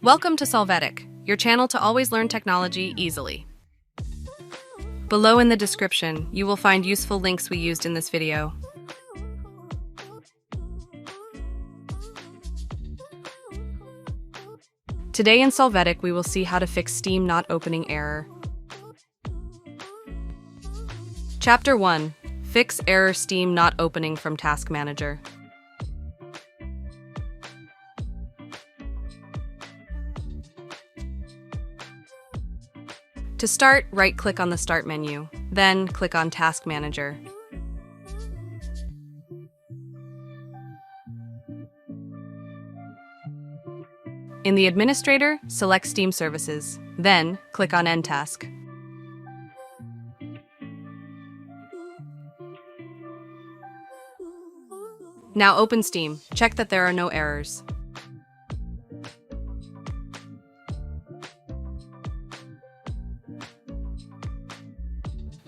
Welcome to Solvetic, your channel to always learn technology easily. Below in the description, you will find useful links we used in this video. Today in Solvetic, we will see how to fix Steam not opening error. Chapter 1. Fix error Steam not opening from Task Manager. To start, right-click on the Start menu, then click on Task Manager. In the Administrator, select Steam Services, then click on End Task. Now open Steam. Check that there are no errors.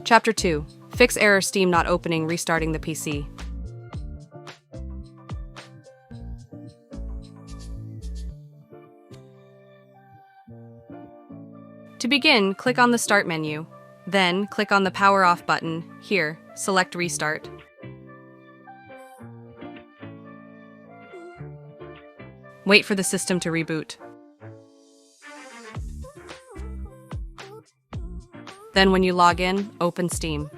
Chapter 2. Fix error Steam not opening restarting the PC. To begin, click on the Start menu. Then, click on the Power Off button. Here, select Restart. Wait for the system to reboot. Then when you log in, open Steam.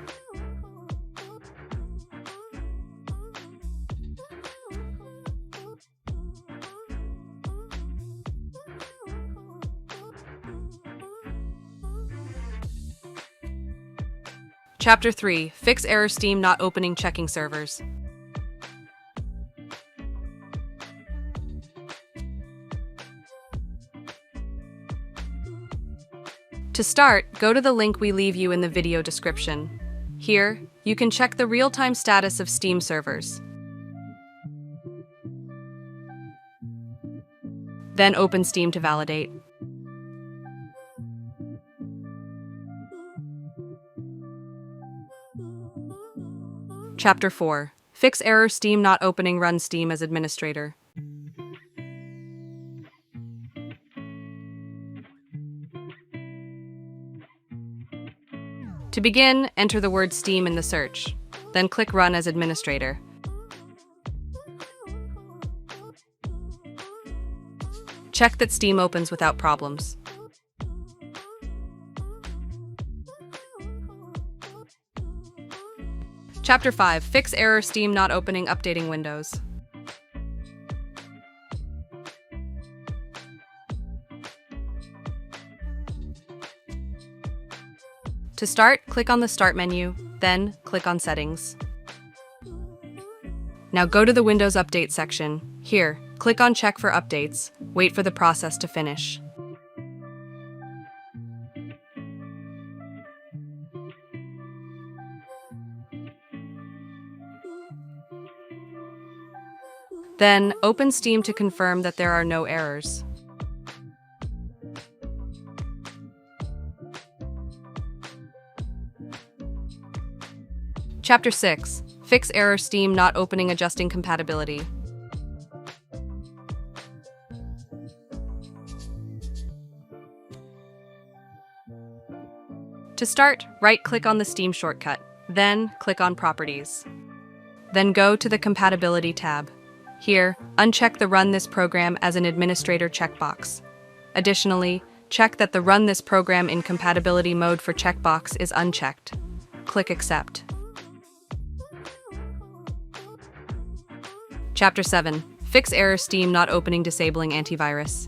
Chapter 3. Fix error Steam not opening checking servers. To start, go to the link we leave you in the video description. Here, you can check the real-time status of Steam servers. Then open Steam to validate. Chapter 4. Fix error Steam not opening run Steam as administrator. To begin, enter the word Steam in the search, then click Run as administrator. Check that Steam opens without problems. Chapter 5. Fix error Steam not opening updating Windows. To start, click on the Start menu, then click on Settings. Now go to the Windows Update section. Here, click on Check for Updates. Wait for the process to finish. Then, open Steam to confirm that there are no errors. Chapter 6. Fix error Steam not opening adjusting compatibility. To start, right-click on the Steam shortcut, then click on Properties. Then go to the Compatibility tab. Here, uncheck the Run this program as an administrator checkbox. Additionally, check that the Run this program in compatibility mode for checkbox is unchecked. Click Accept. Chapter 7. Fix error Steam not opening disabling antivirus.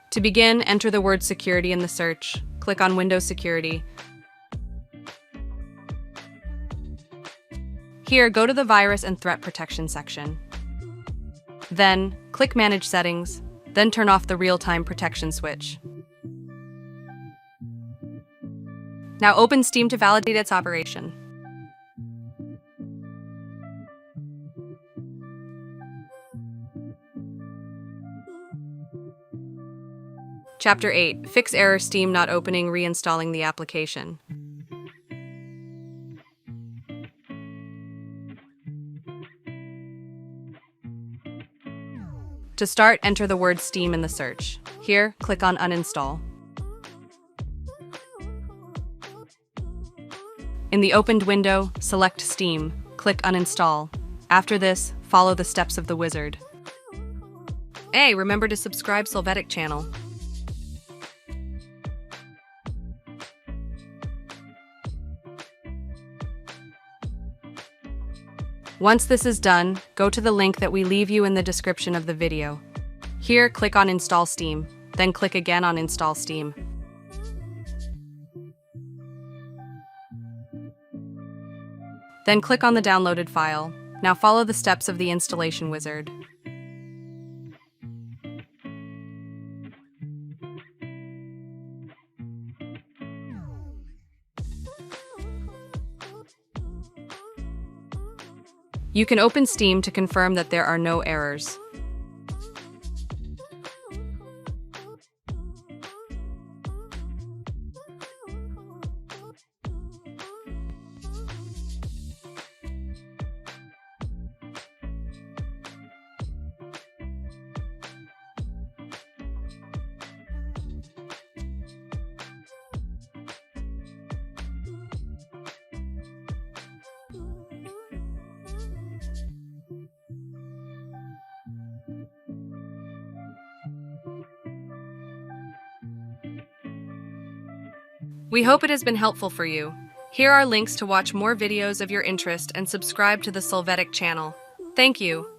To begin, enter the word Security in the search. Click on Windows Security. Here, go to the Virus and Threat Protection section. Then, click Manage Settings, then turn off the Real-Time Protection switch. Now open Steam to validate its operation. Chapter 8. Fix error Steam not opening reinstalling the application. To start, enter the word Steam in the search. Here, click on Uninstall. In the opened window, select Steam, click Uninstall. After this, follow the steps of the wizard. Hey, remember to subscribe Solvetic channel. Once this is done, go to the link that we leave you in the description of the video. Here, click on Install Steam, then click again on Install Steam. Then click on the downloaded file. Now follow the steps of the installation wizard. You can open Steam to confirm that there are no errors. We hope it has been helpful for you. Here are links to watch more videos of your interest and subscribe to the Solvetic channel. Thank you.